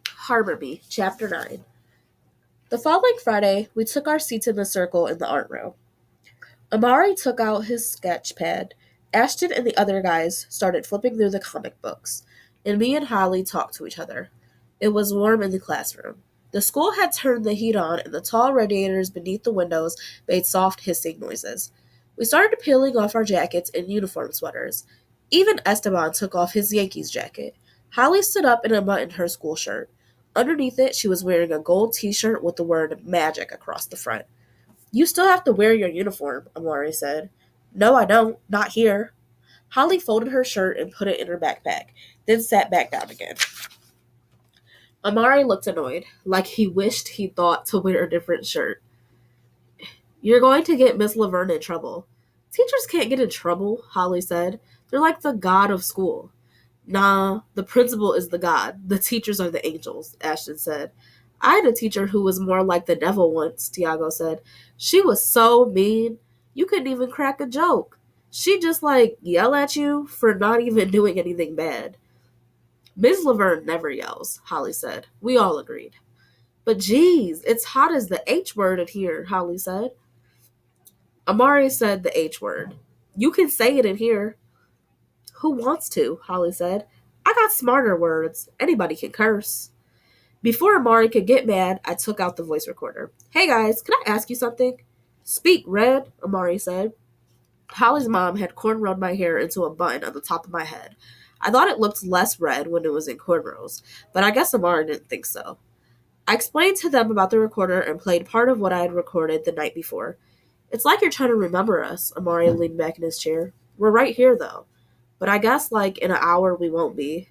Harbor Me, Chapter 9. The following Friday, we took our seats in the circle in the art room. Amari took out his sketch pad. Ashton and the other guys started flipping through the comic books, and me and Holly talked to each other. It was warm in the classroom. The school had turned the heat on, and the tall radiators beneath the windows made soft hissing noises. We started peeling off our jackets and uniform sweaters. Even Esteban took off his Yankees jacket. Holly stood up and unbuttoned her school shirt. Underneath it, she was wearing a gold t shirt with the word magic across the front. You still have to wear your uniform, Amari said. No, I don't. Not here. Holly folded her shirt and put it in her backpack, then sat back down again. Amari looked annoyed, like he wished he'd thought to wear a different shirt. You're going to get Miss Laverne in trouble. Teachers can't get in trouble, Holly said. They're like the god of school. Nah, the principal is the god. The teachers are the angels, Ashton said. I had a teacher who was more like the devil once, Tiago said. She was so mean. You couldn't even crack a joke. She'd just yell at you for not even doing anything bad. Miss Laverne never yells, Holly said. We all agreed. But geez, it's hot as the H word in here, Holly said. Amari said the H word. You can say it in here. Who wants to? Holly said. I got smarter words. Anybody can curse. Before Amari could get mad, I took out the voice recorder. Hey guys, can I ask you something? Speak, Red, Amari said. Holly's mom had cornrowed my hair into a bun on the top of my head. I thought it looked less red when it was in cornrows, but I guess Amari didn't think so. I explained to them about the recorder and played part of what I had recorded the night before. It's like you're trying to remember us, Amari leaned back in his chair. We're right here, though. But I guess, in an hour, we won't be.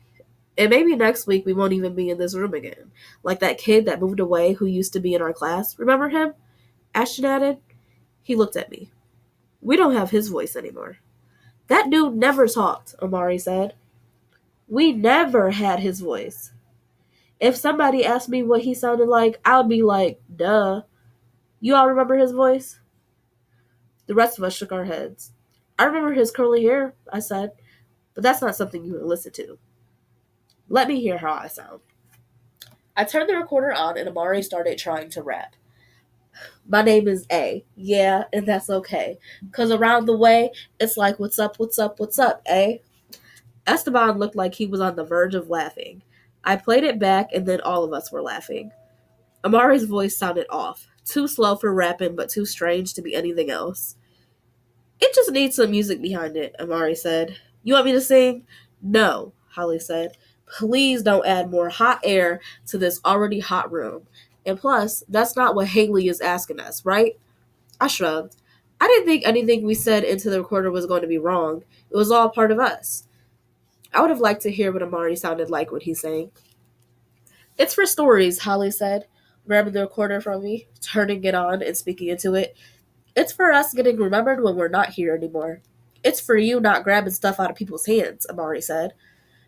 And maybe next week we won't even be in this room again. Like that kid that moved away who used to be in our class. Remember him? Ashton added. He looked at me. We don't have his voice anymore. That dude never talked, Amari said. We never had his voice. If somebody asked me what he sounded like, I would be like, duh. You all remember his voice? The rest of us shook our heads. I remember his curly hair, I said, but that's not something you would listen to. Let me hear how I sound. I turned the recorder on and Amari started trying to rap. My name is A. Yeah, and that's okay. 'Cause around the way, it's like, what's up, what's up, what's up, A? Esteban looked like he was on the verge of laughing. I played it back and then all of us were laughing. Amari's voice sounded off. Too slow for rapping, but too strange to be anything else. It just needs some music behind it, Amari said. You want me to sing? No, Holly said. Please don't add more hot air to this already hot room. And plus, that's not what Haley is asking us, right? I shrugged. I didn't think anything we said into the recorder was going to be wrong. It was all part of us. I would have liked to hear what Amari sounded like when he sang. It's for stories, Holly said, grabbing the recorder from me, turning it on and speaking into it. It's for us getting remembered when we're not here anymore. It's for you not grabbing stuff out of people's hands, Amari said.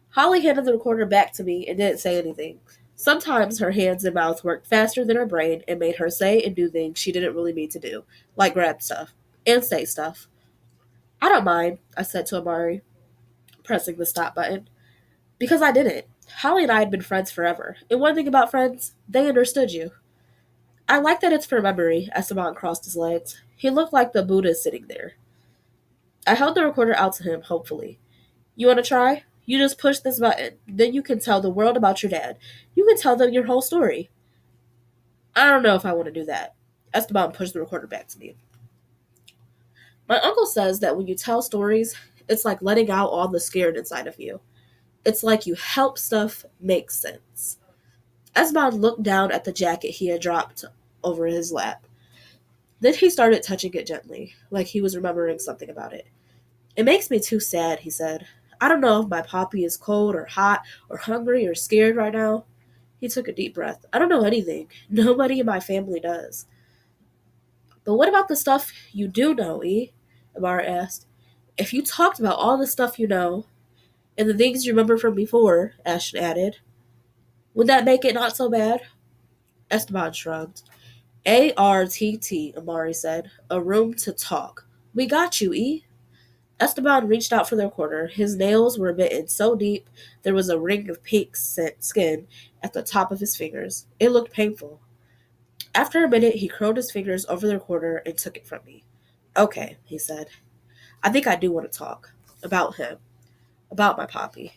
Holly handed the recorder back to me and didn't say anything. Sometimes her hands and mouth worked faster than her brain and made her say and do things she didn't really mean to do, like grab stuff and say stuff. I don't mind, I said to Amari, pressing the stop button. Because I didn't. Holly and I had been friends forever, and one thing about friends, they understood you. I like that it's for memory, Esteban crossed his legs. He looked like the Buddha sitting there. I held the recorder out to him, hopefully. You want to try? You just push this button. Then you can tell the world about your dad. You can tell them your whole story. I don't know if I want to do that. Esteban pushed the recorder back to me. My uncle says that when you tell stories, it's like letting out all the scared inside of you. It's like you help stuff make sense. Esteban looked down at the jacket he had dropped over his lap. Then he started touching it gently, like he was remembering something about it. It makes me too sad, he said. I don't know if my poppy is cold or hot or hungry or scared right now. He took a deep breath. I don't know anything. Nobody in my family does. But what about the stuff you do know, E? Amara asked. If you talked about all the stuff you know, and the things you remember from before, Ashton added, would that make it not so bad? Esteban shrugged. ARTT, Amari said. A room to talk. We got you, E. Esteban reached out for the recorder. His nails were bitten so deep there was a ring of pink skin at the top of his fingers. It looked painful. After a minute, he curled his fingers over the recorder and took it from me. Okay, he said. I think I do want to talk. About him. About my poppy.